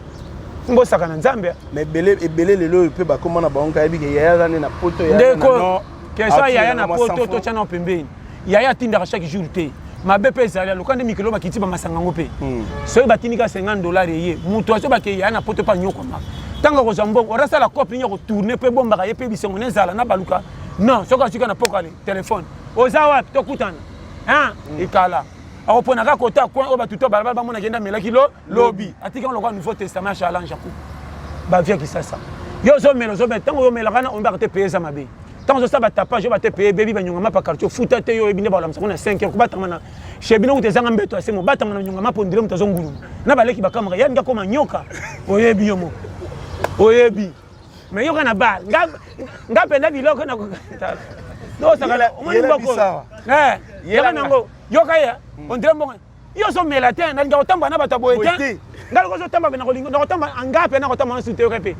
mbo sakana nzambe mais belé lelo pe ba komona ba onka yebi ke yaya na poto ya na question yaya na poto to tshana pembeni yaya tinda chaque jour te mabe pe zali lokande mikelo ba kiti ba masanga ngope so ba tinika $50 ye muto aso ba ke yaya na poto pa nyoko ma tanga ko zambo orasa la copie nyoko tourner pe bomba ka ye pe bisengo nezala na baluka non so ka sika na pokale téléphone ozawa to kutana ikala akopona ka kota ko ba tuto balabala ba mona kenda melaki lobi atika lokwa nouveau testament challenge ku ba via ki sasa yo zo melo zo ben tango yo melaka on ba te payer za mabe tant ça ba tapage yo ba te payer baby ba nyonga pa quartier futa te yo ebine ba lamsa kona 5 heures ko ba tamana shebina ku te zanga mbeto asemo ba tamana nyonga ma pondire mutazo ngulu na baleki ba kamera yani ngako manyoka oyebi yo mo oyebi mais yo kana ba nga penda biloko na no sakala omoni boko yo kana ngo yo kaya on dirait bon yo so melatin na ngako tamba na bataboete ngalo ko so tamba na kolingo na tamba angape na ko tamba na sute yo kepe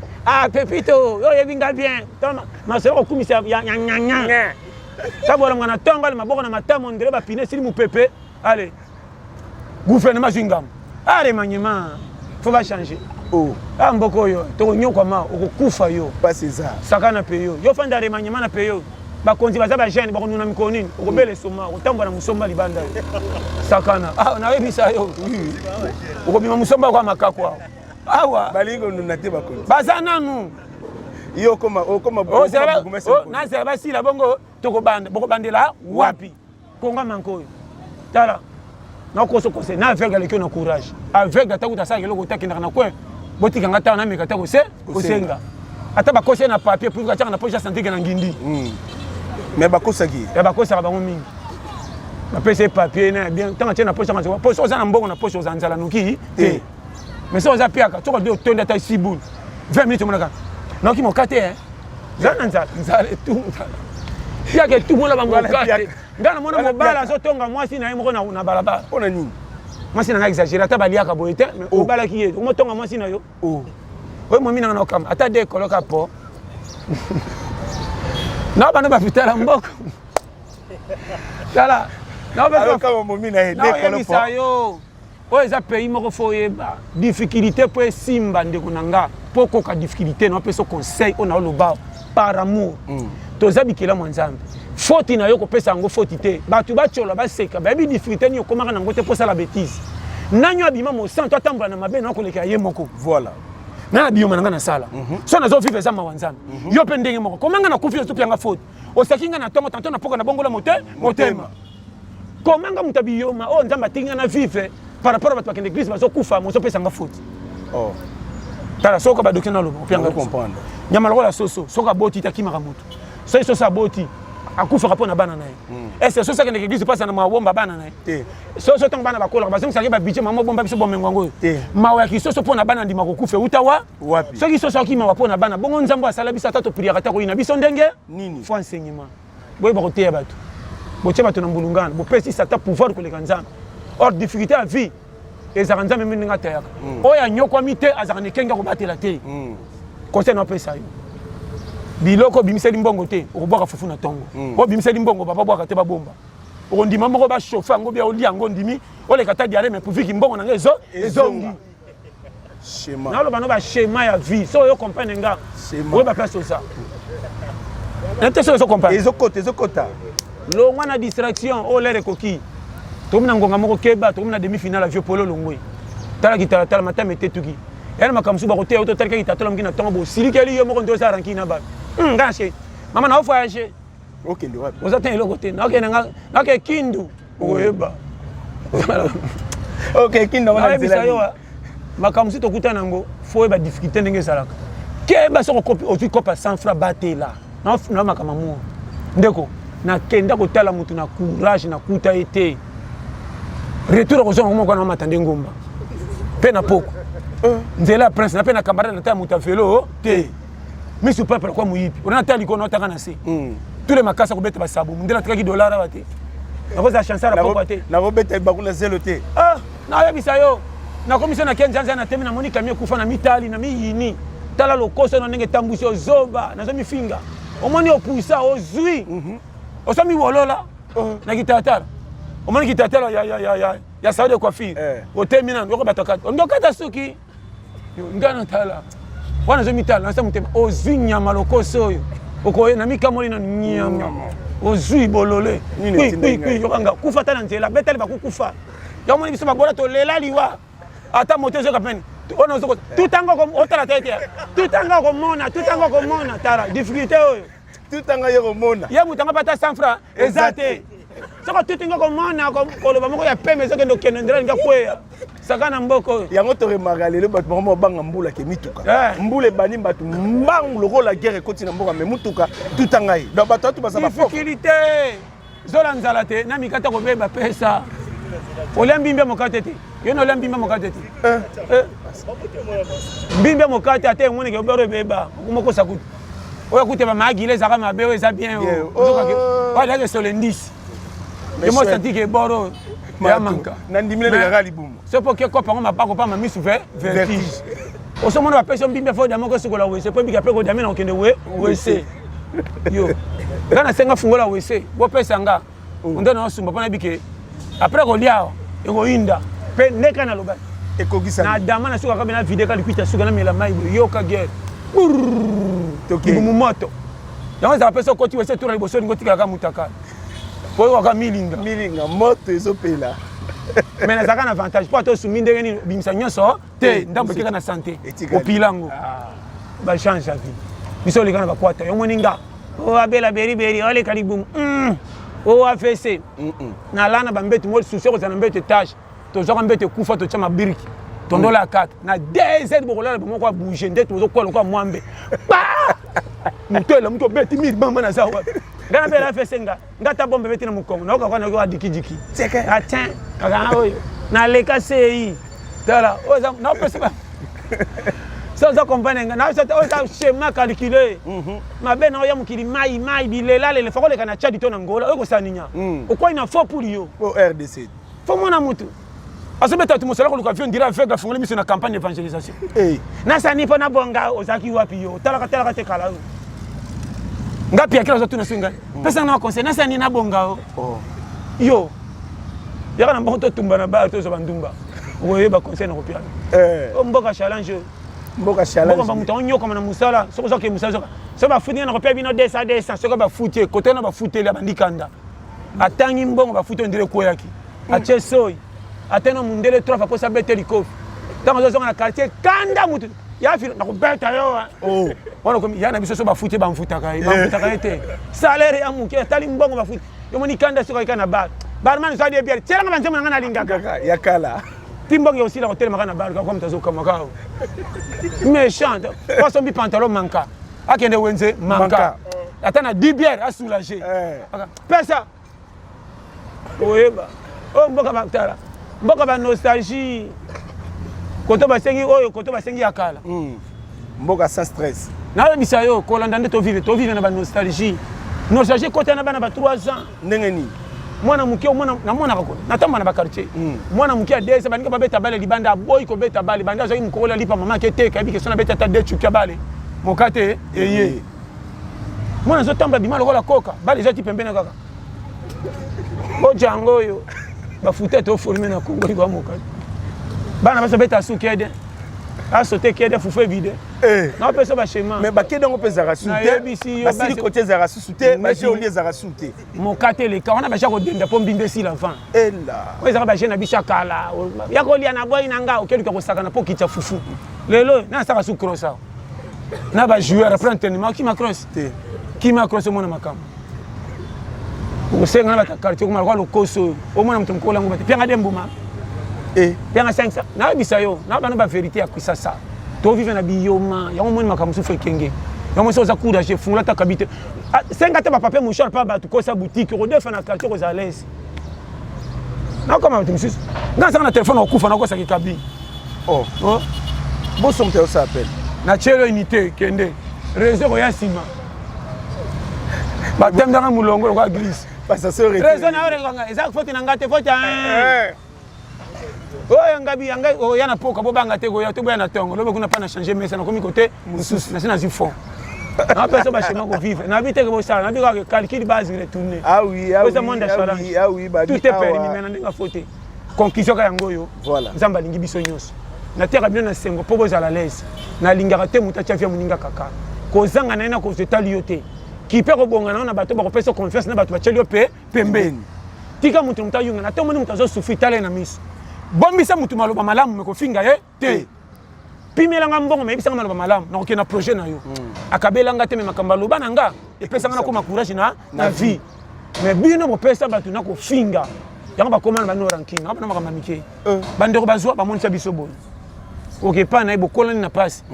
pepito yo yebi nga bien tamba na se ko kumisa ya nya tabora mwana tonga le maboko na matamo ndele ba pine sili mu pepe allez gouvernement zingam allez manyema faut va changer mboko yo to nyoko ma okukufa yo pas ça sakana pe yo fanda re manyema na pe yo ba konzi baza ba jeune ba konuna mikonini okobele soma otamba na musomba libanda sakana na webisa yo okobima musomba kwa makako awa balingo nuna te ba konzi baza nanu yo koma na zera basi la bongo tokobanda bokobandela wapi konga manko tala na koso kose na aveugle lekio na courage aveugle atakuta sa keloko takindaka na kwe botika ngata na meka tako se kosenga ata bakose na papier pour kachaka na poche santé na ngindi mais bakosaki bakosaka bango mingi bapesa papier na bien tanga tia na poche kanza poche oza na mbongo na poche oza nzala noki te mais so oza piaka toko de otonda ta sibul 20 minutes monaka noki mokate zana nzala tout piaka tout mola bango kate ngana mona mobala so tonga mwasi na yemo na balabala ona nini mwasi na exagérer ata baliaka boyete mais obala ki ye mo tonga mwasi na yo oyo momi na okam ata de koloka po na bana ba fitala mboko tala kama momina oyebisa yo oyo eza pays moko fo oyeba difficulté mpo esimba ndeko na nga mpo okoka difficulté na opesa conseil oyo naoloba par amour toza bikelamu ya nzambe foti na yo kopesa yango foti te bato batyola baseka bayebi difficulté nini okomaka nango te mpo osala bétise nani abima mosantu atambola na mabe na okoleka ye moko voilà na biyoma na nga nasala so nazovivre eza mawa nzambe yo mpe ndenge moko komanga nakufi ozopianga foti osaki nga na ntongo tanto napoka na bongola motema komanga moto abiyoma oyo nzambe atingi nga na vivre par rapport à bato bakende église bazokufa mozopesanga foti tala soko badoki naloba opianga comprendre nyama lokola soso soko aboti takimaka moto soki soso aboti akufaka mpo na bana na ye ese soso akendeka église pasa na mabomba bana na ye soso ntango bana bakolaka bazongisaki babidje mama bomba biso bomengo yango oyo mawa ya kisoso mpo na bana ndima kokufa euta wapi soki soso akimawa mpo na bana bongo nzambe asala biso ata topriaka ta koyina biso ndenge nini fo enseignement boyeba koteya bato botie bato na mbulungana bopesisa ata pouvoir koleka nzambe or difficulté ya vie ezaka nzambe mini ndenge ateyaka oyo anyokwami te azaka na ekengi akobatela te conseil na opesa yo biloko bimiseli mbongo te okobwaka fufu na tongo o bimiseli mbongo bababwaka te babomba okondima moko bashofe yango bia olia yango ndimi oleka ta diare me puviki mbongo nanga ezongi naloba no bashema ya vie so oyo comprendre nga oyeba place oza nete so ezokomprendre ezokota longwa na distraction oyo lere ekoki tokomi na ngonga moko keba tokomi na demi-finale ya vieux polo longwe tala kitalatala matama etetuki yana makambo suba koteya oto talika kitatola mokina ntongo bosilikeli yo moko nde oza ranki na bato nga she mama na ovoyage okende wapi oza te eloko te nake kindu okoyeba kinduayebisa yo makambo si tokutana yango fo oyeba difficulté ndenge ezalaka keba soko ozwi kopa 100 francs batela na makambo amour ndeko nakenda kotala motu na courage nakuta ye te retour akozonga moko na mamata nde ngomba mpe na poko nzela ya prince na mpe na camarade na ta ya moto ya velo te misu peuple kwa moyibi ona ta likono otaka na se tous les makasa kobeta basabu ndela atikaki dollar awa te nakozala chansara pokwa te nakobeta bakuna zelo te nayebisa yo nakomiso na kenjanza na temi namoni kami ekufa na mitali na miyini tala lokoso na ndenge etambwisi ozoba nazomifinga omoni opuisa ozwi osomi wolola na kitatala omoni kitatala ya salon de coiffure otemi nanu yokobatokata ondokata suki ngana tala wana zomitala nasa mutema ozwi nyama lokoso oyo okoye na mikamoli na nyama ozwi bolole kwi yokanga kufa ta na nzela betali bakukufa yomoni biso babola tolela liwa ata moto ezoka pene ona ozoko tutango otala tete tutango komona tala difficulté oyo tutanga yo komona ye mutanga pata 100 francs ezate soko tutinga komona koloba moko ya peme ezokende okende ndela nga kweya saka na mboko yango toremaka lelo bato bakoma obanga mbula ke mituka mbula ebani bato mbangu lokola guerre ekoti na mboka me mutuka tutanga ye donc bato atu basaba difficulté zola nzala te na mikata kobeba pesa olia mbimbe mokate te yo na olia mbimbe mokate te mbimbe mokate ate emoneke obero ebeba okomokosa kutu oyo kuteba maagile ezaka mabe oyo eza bien oyake solo ndisi emo santike eboro ya manka nandimile kaka libumu so po ke kopa ngo mapako pa mamisu vertige osomona bapesi yo mbimbe fo diamo kosukola wese po ebika mpe kodiame na kokende wese yo nga nasenga fungola wese bopesa nga onde na osumba mpona ebike apres kolia ekoyinda mpe ndeka na loba na dama na suka kabe na vide ka likwita suka na mela mai yoka guerre kibumu moto yango ezala mpe so okoti wese tura liboso olingo otikalaka mutaka po oyokaka milinga moto ezopela me nazalaka na avantage mpo ata osumi ndenge nini obimisa nyonso te ndambo ekeka na sante opilango bachange ya vie biso oleka na bakwata yo moni nga oabela beriberi oleka libumu oafese nalana bambeto mo susi okozala na mbeto etage tozwaka mbeto ekufa totya mabiriki tondola ya 4 na 2 bokolala bomoko abouge nde tozokwela lokola mwambe mutela mutu obeti miri bamba naza wapi nga na mpe nafese nga ta bombe beti na mokongo naokaka nayoka adikidiki atin kaka oyo naleka sei tala oyo naopesa so oza comprendre nga naoza schéma calculé mabe na oya mokili mai bilela lele fo koleka na tchadi to na ngola oyo kosala ninya okwai na fo pour yo RDC fo mona mutu azobeta tu mosala koluka avion ndira aveugle afungoli miso na campagne d'évangélisation nasani mpo na bonga ozalaki wapi yo talaka te kala oyo nga piakela ozotuna so ngai pesa na conseil nasani na bonga yo yaka na mboko totumba na bar tozo bandumba oye ba conseil na kopiana mboka challenge mboka challenge mboka muta onyo kama na musala soko soke musala soko ba futi na kopia bino desa soko ba futi côté na ba futi la bandikanda atangi mbongo ba futi ndire ko yaki ache soy atena mundele 3 fois ça bete likofi tango zo na quartier kanda mutu ya filo na kubeta yo oh wana komi yana biso so ba futi ba mfutaka ete salaire ya muke tali mbongo ba futi yo moni kanda soko ikana bar barman so de bière tiela ngaba nzema ngana linga ya kala timbongo aussi la hotel makana bar comme tazo kama kao méchant pas son bi pantalon manka akende wenze manka atana 10 bières à soulager pesa oyeba o mboka batala mboka ba nostalgie koto basengi akala mboka sans stress na bisa yo kolanda nde to vivre na ba nostalgie kote na bana ba 3 ans ndenge ni mwana muke mwana ko natamba na ba quartier mwana muke a desa baninga babeta bale libanda boy ko beta bale banda zo mukola lipa mama ke te kabi ke sona beta ta de chukia bale mokate eye mwana zo tamba bimalo kola koka bale zo ti pembena kaka o jango yo ba futé to formé na Congo ko mokate bana ba beta su kede a sauté kede fufu vide na pesa ba schéma mais ba kede ngo pesa ra souté basili côté za ra souté ba je olie za ra souté mokate le ka on a ba chako denda po mbinde si l'enfant ela o za ba je na bishakala ya ko lia na boy na nga o kelu ka ko sakana po kitcha fufu lelo na saka su crossa na ba joueur après entraînement qui ma cross mon makam o senga na ba quartier ko ma lo koso o mona mtu mkola ngo ba pianga dembuma pianga 500 na bisayo na bana ba vérité akwisa ça to vivre na biyoma yango moni makamusu fekenge yango so za courage fungula ta kabite 50 ba papa mouchard pa ba to ko sa boutique o defa na quartier ko za l'aise na kama mtu msusu na sana téléphone okufa na ko sa kikabi oh bo son te ça appelle na chelo unité kende réseau ya sima ba temda na mulongo ko glisse parce que réseau na orenga ezak fote na ngate fote oyo ngabi anga oya na poka bo banga te ko ya to boya na tongo lobe kuna pa na changer mais na komi côté mususu na sina zifo na pesa ba chemin ko vivre na bi te ko ça na bi ko calcul base retourner oui ba tout est permis mais na ndinga fote conclusion ka yango yo voilà nzamba lingi biso nyos na terre bien na sengo po boza la l'aise na lingaka te muta chafia muninga kaka ko zanga na ina ko zetali yote ki pe ko bonga na bato ba ko pesa confiance na bato ba chelio pe pembeni tika mutu mutayunga na to moni mutazo souffrir tale na miso bombisa mutu maloba malamu meko finga te pimelanga mbongo mebisa maloba malamu na okena projet na yo akabelanga te me makamba loba nanga epesa ngana ko courage na vie mais bino bo pesa batu na ko finga yango ba komana ba no ranking na makamba mike bandeko bazwa ba monisa biso bon OK pa na ibo kolani na passe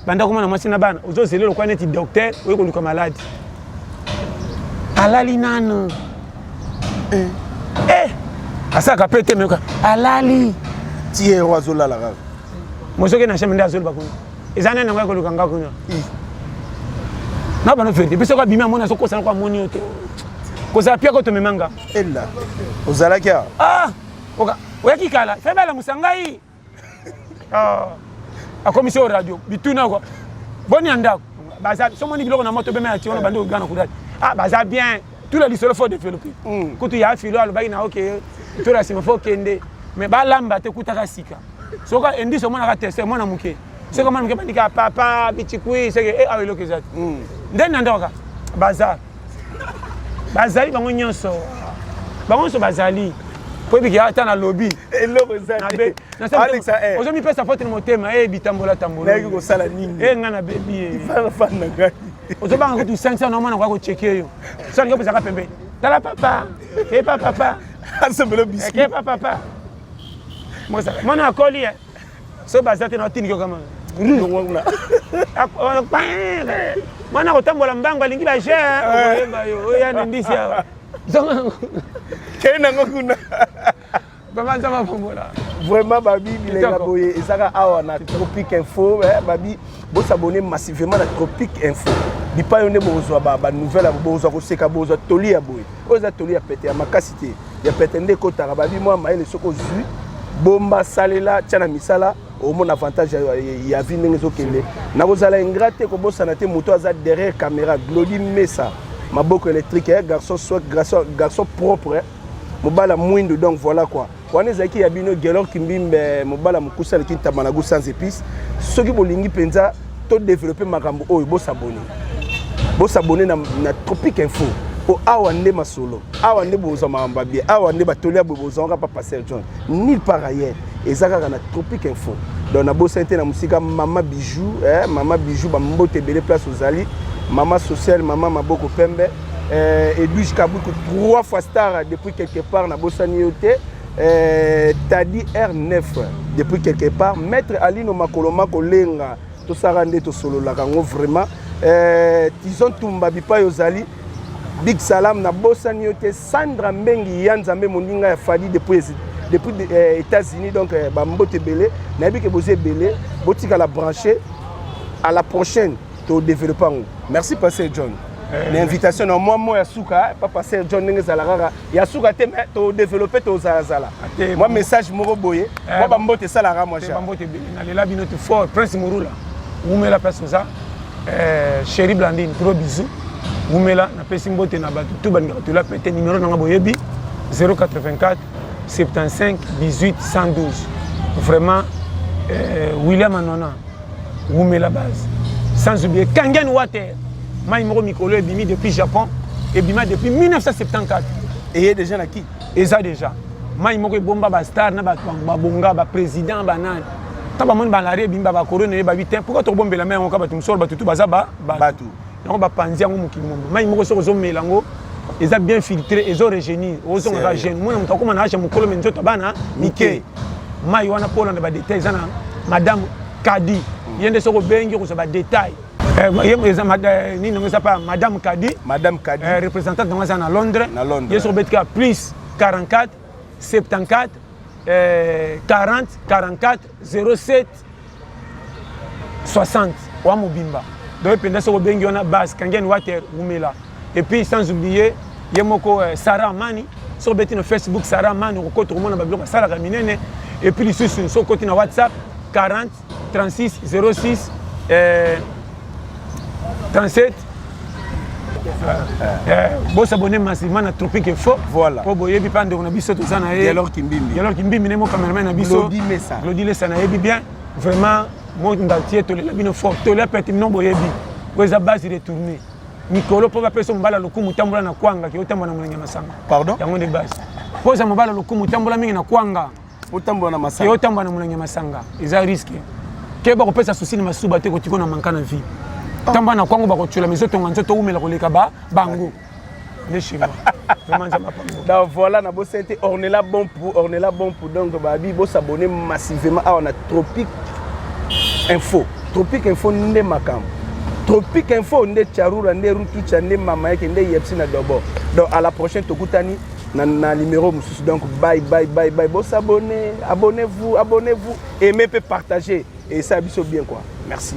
banda komana mwasi na bana ozo zelelo kwa neti docteur oyo ko luka malade alali nano asaka pete meka alali tie wazola la kaka mosoke na chambre ndazolo bakuna ezana na ngako lukanga kuna na bana vérité biso ka bima mona soko sana kwa moni yote ko za pia ko to memanga ella ozala kia oka oya kikala feba la musangai a commission radio bituna ko boni andako baza somoni biloko na moto bema ya tiono bando gana kudali baza bien tout le lycée faut développer kutu ya filo alobaki na OK to la sima faut kende mais ba lamba te kutaka sika soka endi so mona ka tester mona muke seko mona muke bandika papa bichikui seke awelo kezati ndeni ndoka bazar bazali bango nyonso bazali po biki ata na lobby eloko zate Alex ozo mi pesa faute motema bitambola tambola ngi ko sala nini ngana baby fa na ngai ozo banga ko tu 500 na mona ko checker yo so ngo pesa ka pembe tala papa papa asembele biscuit papa mona akoli so bazate na tini ko kama mwana ko tambola mbango alingi ba je oyeba yo oya ndisi ya kena ngokuna bama nzama pombola vraiment babi bilenga boye ezaka awa na Tropique Info babi bo s'abonner massivement na Tropique Info bipa yo ne bozwa ba nouvelle bozwa ko seka bozwa toli ya boye oza toli ya pete ya makasité ya pete nde ko tara babi moi maile soko zu bomba salela tchana misala au mon avantage ya vie ndenge zokende na kozala ingrate ko bosana te moto aza derrière caméra Glody Messa maboko électrique garçon soit garçon propre mobala mwindo, donc voilà quoi. Wana ezaki ya bino Gelor Kimbimbe mobala mukusa leki tamanagu sans épices. Ceux qui bolingi penza to développer makambo oyo bo s'abonner. Bo s'abonner na Tropique Info. Po awa nde masolo. Awa nde bozo mamba bien. Awa nde batolia bozo nga pa passer John. Nulle part ailleurs. Ezaka na Tropique Info. Donc na bo sente na musika Mama Bijou, Mama Bijou ba mbote belé place aux Ali. Mama Social, Mama Maboko Pembe. Edouge Kaboukou 3 fois star depuis quelque part na Bossani Yote. Tadi R9 depuis quelque part. Maître Alino Makoloma Kolenga. To sarande to solo la kango vraiment. Tison Tumba Bipa Yozali. Big salam na Bossani Yote. Sandra Mbengi Yanzambe Moninga ya Fadi depuis États-Unis. Donc Bambote Belé. Nabi ke Bosé Belé. Botika la brancher. À la prochaine. To développement. Merci Pasteur John. L'invitation non moi Yasuka pas Pasteur John Nengezalara Yasuka te mais to développer to zala. Moi message moko boye. Moi bambote salara moi cher. Bambote na lela binote fort Prince Murula. Umela place ça. Chérie Blandine gros bisous. Umela na pesi mbote na batu tout banga to la pété numéro na boyebi 084 75 18 112. Vraiment William Anona. Umela base. Sans oublier Kangen Water. Maïmoro Mikolo est bimi depuis Japon et bima depuis 1974. Et il y a des gens qui et ça déjà. Maïmoro est bomba ba star na ba bonga ba président banan. Taba mon ba l'arrêt bimba ba corona ba 8 ans. Pourquoi to bombe la main on ka ba tumsor ba tutu baza ba batu. On ba panzi ngo mukimombo. Maïmoro so zo melango. Ils ont bien filtré, ils ont régéni, ils ont régéni. Moi on t'a comment na acha mukolo menzo tabana Mike. Mai wana pola na ba détails zana madame Kadi. Yende soko bengi ko so ba détails. Madame Kadi, représentante dans Londres. Il sur Betka plus 44 74 40 44 07 60. Wamobimba. Donc pendant ce bengi on a base Kangen Water Umela. Et puis sans oublier Yemoko Sarah Mani sur Betino Facebook Sarah Mani au côté tout le monde a besoin Sarah Raminene et puis sur côté na WhatsApp 40 36 06 37. Bon s'abonner massivement à Tropique Info. Voilà. Pour boyer bi pande on a biso tout ça na Gelor Kimbimbi. Gelor Kimbimbi nemo cameraman na biso. Glody Messa na yebi bien. Vraiment moi ndatier to la bino fort. To la petit non boyer bi. Weza base retourner. Mikolo pour appeler son mbala lokumu tambola na kwanga ki otambola na mulenge masanga. Pardon? Yango de base. Poza mbala lokumu tambola mingi na kwanga. Otambola na masanga. Ki otambola na mulenge masanga. Isa risque. Keba ko pesa souci na masuba te ko tiko na mankana vie. Tamba na kwango bakochula mizoto nganzoto umela koleka ba bango les chinois vraiment ça m'a pas donc voilà na bosente on est là bon pour donc babi bo s'abonner massivement à on a Tropique Info nde makam Tropique Info nde charura nde rutu chande mama yake nde yepsi na dobo donc à la prochaine tokutani na numéro mususu donc bye bo s'abonner abonnez-vous aimez et partagez et ça biso bien quoi merci.